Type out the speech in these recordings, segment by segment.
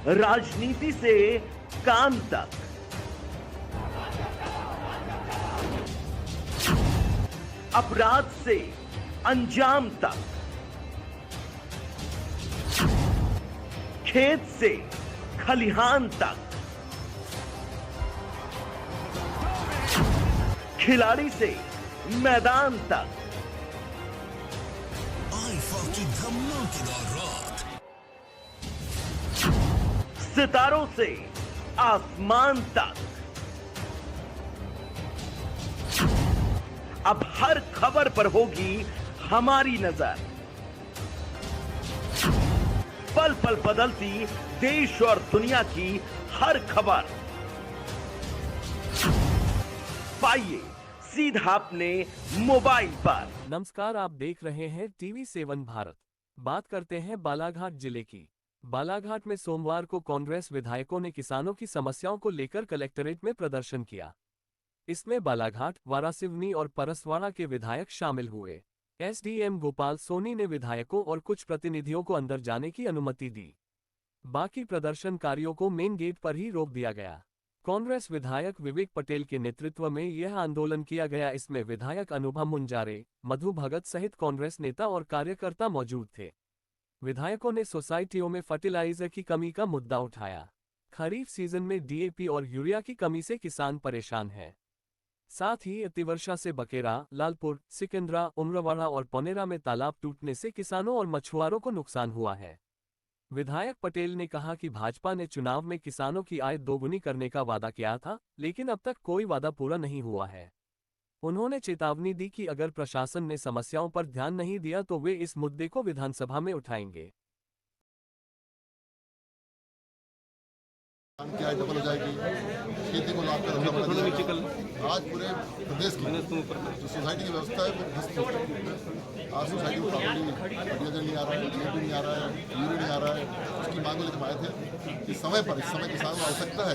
राजनीति से काम तक, अपराध से अंजाम तक, खेत से खलिहान तक, खिलाड़ी से मैदान तक, सितारों से आसमान तक, अब हर खबर पर होगी हमारी नजर। पल पल बदलती देश और दुनिया की हर खबर पाइए सीधा अपने मोबाइल पर। नमस्कार, आप देख रहे हैं TV7 भारत। बात करते हैं बालाघाट जिले की। बालाघाट में सोमवार को कांग्रेस विधायकों ने किसानों की समस्याओं को लेकर कलेक्ट्रेट में प्रदर्शन किया। इसमें बालाघाट, वारासिवनी और परसवाड़ा के विधायक शामिल हुए। SDM गोपाल सोनी ने विधायकों और कुछ प्रतिनिधियों को अंदर जाने की अनुमति दी। बाकी प्रदर्शनकारियों को मेन गेट पर ही रोक दिया गया। कांग्रेस विधायक विवेक पटेल के नेतृत्व में यह आंदोलन किया गया। इसमें विधायक अनुभव मुंजारे, मधु भगत सहित कांग्रेस नेता और कार्यकर्ता मौजूद थे। विधायकों ने सोसाइटियों में फर्टिलाइजर की कमी का मुद्दा उठाया। खरीफ सीजन में DAP और यूरिया की कमी से किसान परेशान हैं। साथ ही अतिवर्षा से बकेरा, लालपुर, सिकंदरा, उमरवाड़ा और पौनेरा में तालाब टूटने से किसानों और मछुआरों को नुकसान हुआ है। विधायक पटेल ने कहा कि भाजपा ने चुनाव में किसानों की आय दोगुनी करने का वादा किया था, लेकिन अब तक कोई वादा पूरा नहीं हुआ है। उन्होंने चेतावनी दी कि अगर प्रशासन ने समस्याओं पर ध्यान नहीं दिया तो वे इस मुद्दे को विधानसभा में उठाएंगे। की आय डबल हो जाएगी, खेती को लाभ कर आज पूरे प्रदेश की जो सोसाइटी की व्यवस्था है वो ध्वस्त हो रही है। आज सोसाइटी में प्रॉपर्टी फर्टिलाइजर नहीं आ रहा है, DAP नहीं आ रहा है, यूरिया नहीं आ रहा है। उसकी मांग लेकर आए थे कि समय पर, इस समय किसानों को आवश्यकता है,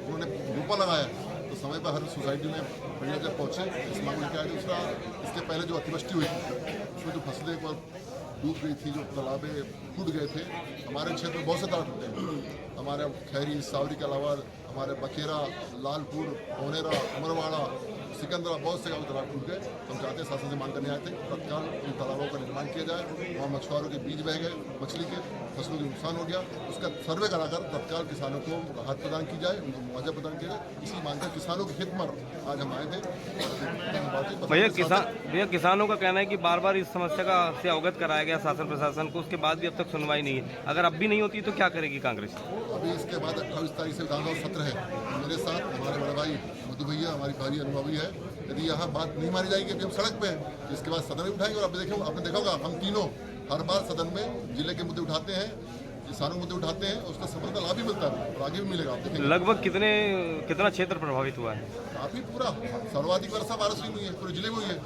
उन्होंने रोपा लगाया तो समय पर हर सोसाइटी में फर्टिलाइजर पहुँचे, इस मांग लेकर आए। दूसरा, इसके पहले जो अतिवृष्टि हुई उसमें जो फसलें डूब गई थी, जो तालाबे टूट गए थे, हमारे क्षेत्र में बहुत से तालाब टूटे हैं। हमारे खैरी, सावरी के अलावा हमारे बकेरा, लालपुर, पौनेरा, उमरवाड़ा, सिकंदरा, बहुत से गाँव तालाब टूट गए। हम चाहते हैं, शासन से मांग करने आए थे तत्काल इन तालाबों का निर्माण किया जाए। वहाँ मछुआरों के बीज बह गए, मछली के फसलों को नुकसान हो गया, उसका सर्वे कराकर तत्काल किसानों को राहत प्रदान की जाए, उनको मुआवजा प्रदान किया जाए। इसी मांग कर किसानों के हित में आज हम आए थे। भैया किसानों का कहना है कि बार बार इस समस्या का से अवगत कराया गया शासन प्रशासन को, उसके बाद भी अब तक सुनवाई नहीं है। अगर अब भी नहीं होती तो क्या करेगी कांग्रेस? अभी इसके बाद 28 तारीख से विधानसभा सत्र है। मेरे साथ हमारे बड़े भाई मधु भैया, हमारी भाई अनुभवी है। यदि यहाँ बात नहीं मानी जाएगी, अभी हम सड़क पे हैं, तो इसके बाद सदन में उठाएंगे। और आपने देखा होगा, हम तीनों हर बार सदन में जिले के मुद्दे उठाते हैं, किसानों के मुद्दे उठाते हैं, उसका सफलता लाभ भी मिलता है और आगे भी मिलेगा। आप देखेंगे लगभग कितना क्षेत्र प्रभावित हुआ है? काफी पूरा सर्वाधिक वर्षा वाराणसी में हुई है, पूरे जिले में हुई है।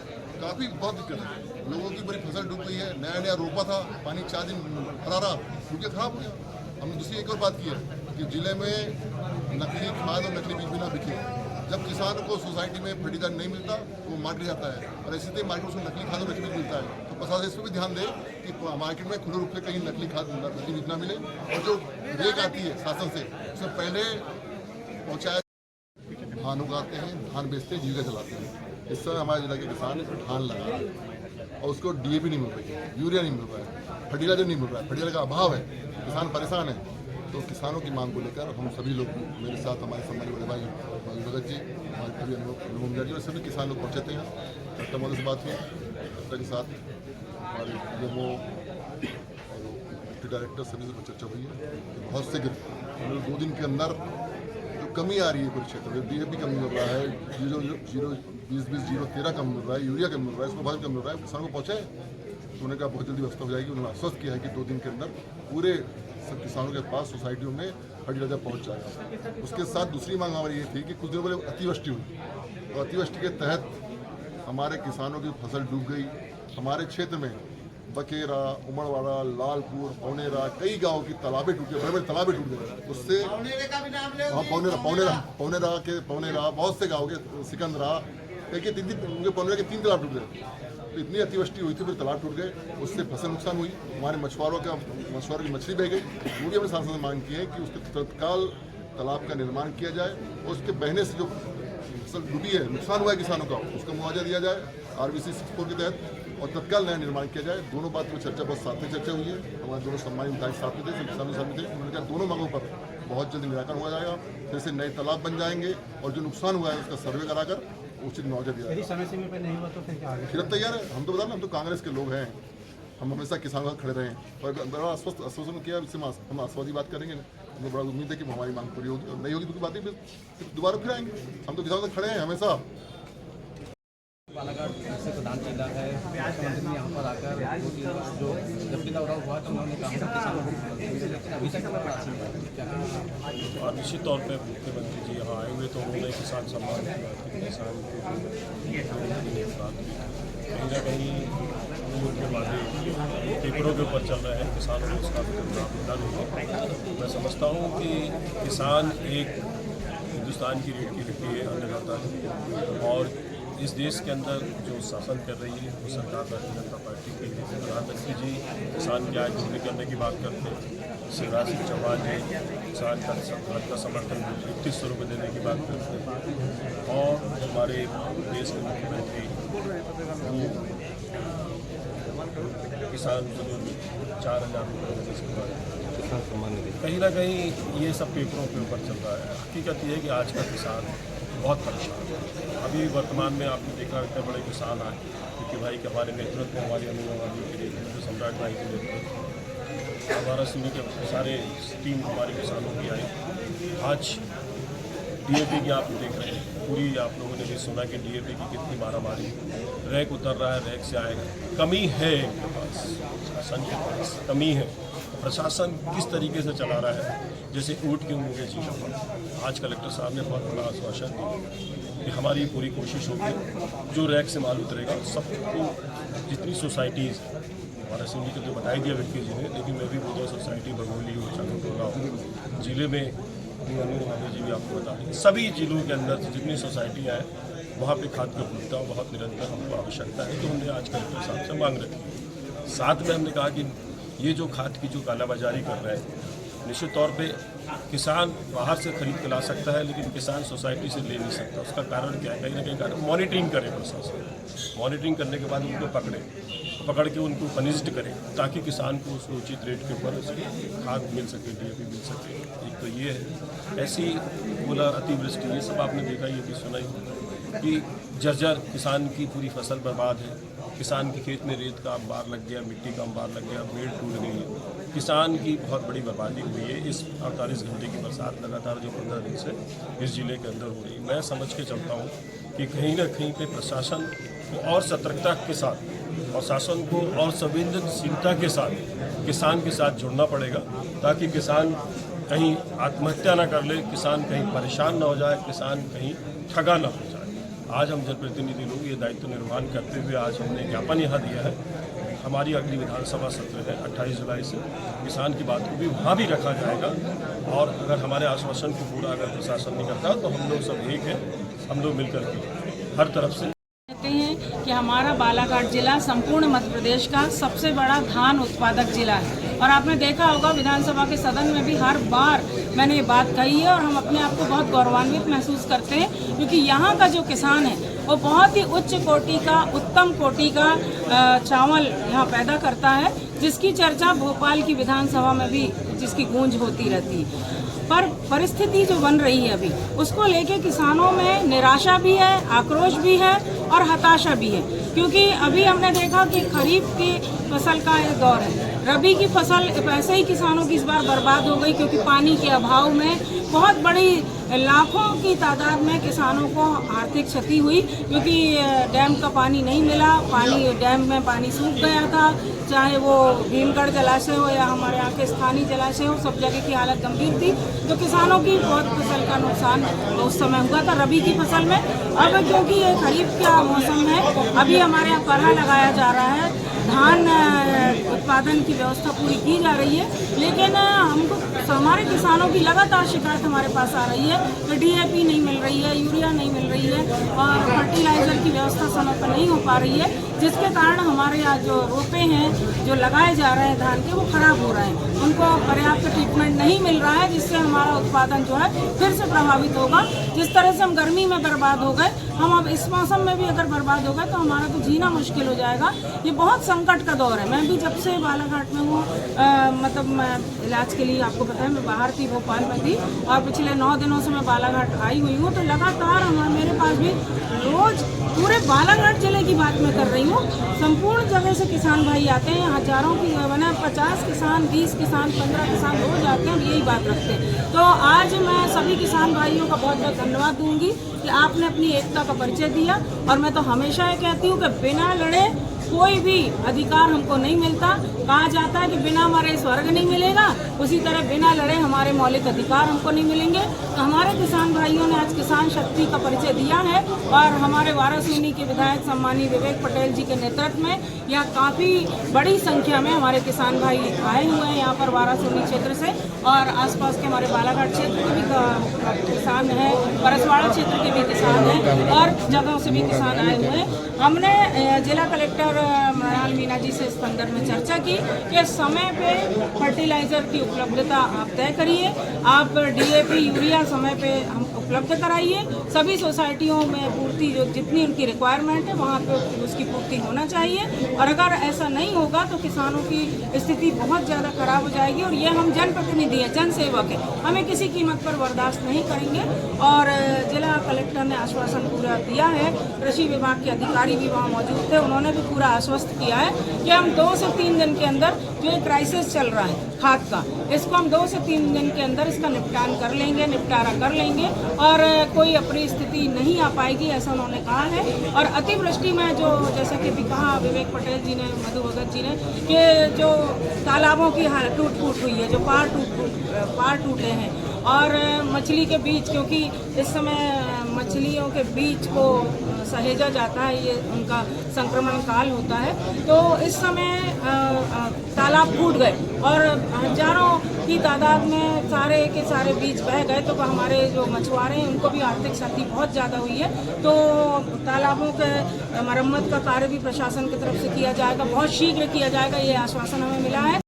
काफी बहुत दिक्कत है, लोगों की बड़ी फसल डूब गई है। नया रोपा था, पानी 4 दिन भरा रहा, सूखे खराब हो गया। हमने दूसरी एक और बात की है कि जिले में नकली खाद और नकली बीज भी ना बिके। जब किसान को सोसाइटी में फर्टिलाइजर नहीं मिलता वो मार्केट जाता है, और इसी तरह मार्केट में नकली खाद और नकली बीज मिलता है। तो प्रशासन इस पर भी ध्यान दे कि मार्केट में खुले रूप से कहीं नकली खाद नकली बीज ना मिले, और जो रेक आती है शासन से उससे पहले पहुँचाया। धान उगाते हैं, धान बेचते हैं, जीविका चलाते हैं। इस समय हमारे जिला के किसान धान लगा रहे हैं और उसको DAP नहीं मिल रही है, यूरिया नहीं मिल रहा है, फर्टिलाइजर नहीं मिल रहा है, फर्टिलाइजर का अभाव है, किसान परेशान है। तो किसानों की मांग को लेकर हम सभी लोग, मेरे साथ हमारे सम्मानित बड़े भाई मधु भगत जी, हमारे भाई अनुभव मुंजारी और सभी किसान लोग पहुँचे थे यहाँ। कलेक्टर महोदय से बात हुई, कलेक्टर के साथ हमारे DMO और डिप्टी डायरेक्टर सभी से चर्चा हुई है। बहुत शीघ्र 2 दिन के अंदर जो कमी आ रही है पूरे क्षेत्र में, DAP कम मिल रहा है, 0-20-0-13 कम मिल रहा है, यूरिया कम मिल रहा है, इसमें बहुत कम मिल रहा है, किसानों को पहुँचे। तो उन्होंने कहा बहुत जल्दी व्यवस्था हो जाएगी। उन्होंने आश्वस्त किया है कि 2 दिन के अंदर पूरे सब किसानों के पास सोसाइटियों में फर्टिलाइजर पहुंच जाएगा। उसके साथ दूसरी मांग हमारी ये थी कि कुछ दिनों पहले अतिवृष्टि हुई, और अतिवृष्टि के तहत हमारे किसानों की फसल डूब गई। हमारे क्षेत्र में बकेरा, उमरवाड़ा, लालपुर, पौनेरा, कई गाँव की तालाबे टूटे, बड़े बड़े तालाबे टूट गए। उससे पौनेरा बहुत से गाँव के, सिकंदरा, देखिए 3 पौनेरा के 3 तालाब टूट गए। तो इतनी अतिवृष्टि हुई थी, फिर तालाब टूट गए, उससे फसल नुकसान हुई, हमारे मछुआरों की मछली बह गई। वो भी हमने सांसद से मांग की है कि उसके तत्काल तालाब का निर्माण किया जाए और उसके बहने से जो फसल डूबी है, नुकसान हुआ है किसानों का, उसका मुआवजा दिया जाए RBC 64 के तहत और तत्काल नया निर्माण किया जाए। दोनों बात पर चर्चा बहुत साथ में चर्चा हुई है, हमारे दोनों सम्मानित विधायक साथ में थे, सब किसानों साथ में थे। उन्होंने कहा दोनों मांगों पर बहुत जल्द निराकरण हो जाएगा, जैसे नए तालाब बन जाएंगे और जो नुकसान हुआ है उसका सर्वे कराकर उचित मुआवजा दिया जाएगा। समय सीमा पर नहीं हुआ तो फिर क्या आगे? फिर तैयार है, हम तो बता रहे, हम तो कांग्रेस के लोग हैं, हम हमेशा किसानों का खड़े रहे हैं और बड़ा आश्वासन किया, इससे हम आश्वादी बात करेंगे। हमें बड़ा उम्मीद है कि हमारी मांग पूरी होगी और नहीं होगी तो बातें फिर दोबारा फिर आएंगे। हम तो किसानों से खड़े हैं हमेशा। बालाघाट से प्रधान जिला है, मुख्यमंत्री ने यहाँ पर आकर जो जब दौरा हुआ तो उन्होंने कहा था किसानों को अभी तक और निश्चित तौर पर मुख्यमंत्री जी यहाँ आए हुए तो उन्होंने किसान सम्मान किसान कहीं ना कहीं उनके वादे पेपरों के ऊपर चल रहे हैं, किसानों को उसका मिलना नहीं है। मैं समझता हूँ कि किसान एक हिंदुस्तान की रीढ़ की हड्डी है, अन्नदाता है और इस देश के अंदर जो शासन कर रही है वो सरकार भारतीय जनता पार्टी की है। प्रधानमंत्री जी किसान की आय दोगुनी करने की बात करते हैं, शिवराज सिंह चौहान जी किसान का समर्थन 3100 रुपये देने की बात करते हैं और हमारे देश के मुख्यमंत्री किसान को 4000 रुपये देने की बात, कहीं ना कहीं ये सब पेपरों के ऊपर चल रहा है। हकीकत ये है कि आज का किसान बहुत परेशान है। अभी वर्तमान में आपने देखा इतने बड़े किसान आए क्योंकि भाई के हमारे नेतृत्व में, हमारी अनुवादी के नेतृत्व, सम्राट भाई के नेतृत्व, हमारा सुनी के सारे टीम हमारे किसानों की आई। आज DAP की आप देख रहे हैं, पूरी आप लोगों ने भी सुना कि DAP की कितनी मारामारी, रैक उतर रहा है, रैक से आएगा, कमी है इनके पास, शासन के पास कमी है। प्रशासन किस तरीके से चला रहा है, जैसे ऊँट की मुँगे चीज़ पर। आज कलेक्टर साहब ने बहुत बड़ा आश्वासन दिया कि हमारी पूरी कोशिश होगी जो रैक से माल उतरेगा सबको, जितनी सोसाइटीज़ हमारा सिंधी को तो बताई दिया व्यक्ति जी ने, लेकिन मैं भी वो 2 सोसाइटी बघोली हो, चांगटोला हो, जिले में जी भी आपको बता दें, सभी जिलों के अंदर जितनी सोसाइटियाँ हैं वहाँ पे खाद का पूर्ता बहुत निरंतर हमको आवश्यकता है। तो हमने आज कलेक्टर साहब से मांग रखी। साथ में हमने कहा कि ये जो खाद की जो कालाबाजारी कर रहे हैं, निश्चित तौर पे किसान बाहर से खरीद के ला सकता है लेकिन किसान सोसाइटी से ले नहीं सकता। उसका कारण क्या है? कहीं ना कहीं कारण मॉनिटरिंग करे प्रशासन, मॉनिटरिंग करने के बाद उनको पकड़ के उनको पनिश्ड करे ताकि किसान को उसको उचित रेट के ऊपर खाद मिल सके, DAP मिल सके। एक तो ये है, ऐसी बोला अतिवृष्टि, ये सब आपने देखा, ये भी सुना ही कि जर्जर किसान की पूरी फसल बर्बाद है, किसान के खेत में रेत का अंबार लग गया, मिट्टी का अंबार लग गया, पेड़ टूट गई है, किसान की बहुत बड़ी बर्बादी हुई है। इस 48 घंटे की बरसात लगातार जो 15 दिन से इस जिले के अंदर हो रही है, मैं समझ के चलता हूँ कि कहीं ना कहीं पे प्रशासन को और सतर्कता के साथ और शासन को और संवेदनशीलता के साथ किसान के साथ जुड़ना पड़ेगा ताकि किसान कहीं आत्महत्या ना कर ले, किसान कहीं परेशान ना हो जाए, किसान कहीं ठगा ना हो जाए। आज हम जनप्रतिनिधि लोग ये दायित्व निर्वहन करते हुए आज हमने ज्ञापन यहाँ दिया है। हमारी अगली विधानसभा सत्र है 28 जुलाई से, किसान की बात को भी वहाँ भी रखा जाएगा और अगर हमारे आश्वासन को पूरा अगर प्रशासन नहीं करता तो हम लोग सब एक हैं, हम लोग मिलकर के हर तरफ से कहते हैं कि हमारा बालाघाट जिला संपूर्ण मध्य प्रदेश का सबसे बड़ा धान उत्पादक जिला है और आपने देखा होगा विधानसभा के सदन में भी हर बार मैंने ये बात कही है और हम अपने आप को बहुत गौरवान्वित महसूस करते हैं क्योंकि यहाँ का जो किसान है वो बहुत ही उच्च कोटि का, उत्तम कोटि का चावल यहाँ पैदा करता है, जिसकी चर्चा भोपाल की विधानसभा में भी जिसकी गूंज होती रहती है। पर परिस्थिति जो बन रही है अभी, उसको लेके किसानों में निराशा भी है, आक्रोश भी है और हताशा भी है, क्योंकि अभी हमने देखा कि खरीफ की फसल का ये दौर है, रबी की फसल वैसे ही किसानों की इस बार बर्बाद हो गई क्योंकि पानी के अभाव में बहुत बड़ी लाखों की तादाद में किसानों को आर्थिक क्षति हुई क्योंकि डैम का पानी नहीं मिला, डैम में पानी सूख गया था, चाहे वो भीमगढ़ जलाशय हो या हमारे यहाँ के स्थानीय जलाशय हो, सब जगह की हालत गंभीर थी। तो किसानों की बहुत फसल का नुकसान उस समय हुआ था रबी की फसल में। अब क्योंकि ये खरीफ का मौसम है, अभी हमारे यहाँ परहा लगाया जा रहा है, धान उत्पादन की व्यवस्था पूरी की जा रही है, लेकिन हमको हमारे किसानों की लगातार शिकायत हमारे पास आ रही है कि DAP नहीं मिल रही है, यूरिया नहीं मिल रही रही है और फर्टिलाइज़र की व्यवस्था समय पर नहीं हो पा रही है, जिसके कारण हमारे यहाँ जो रोपे हैं जो लगाए जा रहे हैं धान के, वो खराब हो रहे हैं। उनको पर्याप्त ट्रीटमेंट नहीं मिल रहा है, जिससे हमारा उत्पादन जो है फिर से प्रभावित होगा। जिस तरह से हम गर्मी में बर्बाद हो गए, हम अब इस मौसम में भी अगर बर्बाद हो गए तो हमारा तो जीना मुश्किल हो जाएगा। ये बहुत संकट का दौर है। मैं भी जब से बालाघाट में हूँ, मतलब मैं इलाज के लिए, आपको पता है मैं बाहर थी, भोपाल में थी, और पिछले 9 दिनों से मैं बालाघाट आई हुई हूँ। तो लगातार मेरे पास भी रोज पूरे बालाघाट जिले की बात मैं कर रही हूँ, संपूर्ण जगह से किसान भाई आते हैं। हजारों की मैंने 50 किसान, 20 किसान, 15 किसान रोज आते हैं और यही बात रखते हैं। तो आज मैं सभी किसान भाइयों का बहुत बहुत धन्यवाद दूंगी कि आपने अपनी एकता का परिचय दिया। और मैं तो हमेशा ये कहती हूँ कि बिना लड़े कोई भी अधिकार हमको नहीं मिलता। कहा जाता है कि बिना मरे स्वर्ग नहीं मिलेगा, उसी तरह बिना लड़े हमारे मौलिक अधिकार हमको नहीं मिलेंगे। तो हमारे किसान भाइयों ने आज किसान शक्ति का परिचय दिया है और हमारे वारासूनी के विधायक सम्मानीय विवेक पटेल जी के नेतृत्व में यहाँ काफ़ी बड़ी संख्या में हमारे किसान भाई आए हुए हैं यहाँ पर वारासूनी क्षेत्र से, और आसपास के हमारे बालाघाट क्षेत्र के भी किसान हैं, परसवाड़ा क्षेत्र के भी किसान हैं और जगहों से भी किसान आए हुए हैं। हमने जिला कलेक्टर मृणाल मीना जी से इस संदर्भ में चर्चा की कि समय पे फर्टिलाइज़र की उपलब्धता आप तय करिए, आप DAP यूरिया समय पे हम उपलब्ध कराइए। सभी सोसाइटियों में पूर्ति जो जितनी उनकी रिक्वायरमेंट है वहाँ पे उसकी पूर्ति होना चाहिए। और अगर ऐसा नहीं होगा तो किसानों की स्थिति बहुत ज़्यादा खराब हो जाएगी। और ये हम जनप्रतिनिधि हैं, जनसेवक हैं, हमें किसी कीमत पर बर्दाश्त नहीं करेंगे। और जिला कलेक्टर ने आश्वासन पूरा दिया है, कृषि विभाग के अधिकारी भी वहाँ मौजूद थे, उन्होंने भी पूरा आश्वस्त किया है कि हम 2 से 3 दिन के अंदर जो ये क्राइसिस चल रहा है खाद का, इसको हम 2 से 3 दिन के अंदर इसका निपटान कर लेंगे, निपटारा कर लेंगे और कोई अपनी स्थिति नहीं आ पाएगी, ऐसा उन्होंने कहा है। और अतिवृष्टि में जो जैसा कि भी कहा विवेक पटेल जी ने, मधु भगत जी ने, कि जो तालाबों की हालत टूट हुई है, जो पार टूटे हैं और मछली के बीज, क्योंकि इस समय मछलियों के बीज को सहेजा जाता है, ये उनका संक्रमण काल होता है, तो इस समय तालाब फूट गए और हजारों की तादाद में सारे के सारे बीज बह गए। तो हमारे जो मछुआरे हैं उनको भी आर्थिक क्षति बहुत ज़्यादा हुई है। तो तालाबों के मरम्मत का कार्य भी प्रशासन की तरफ से किया जाएगा, बहुत शीघ्र किया जाएगा, ये आश्वासन हमें मिला है।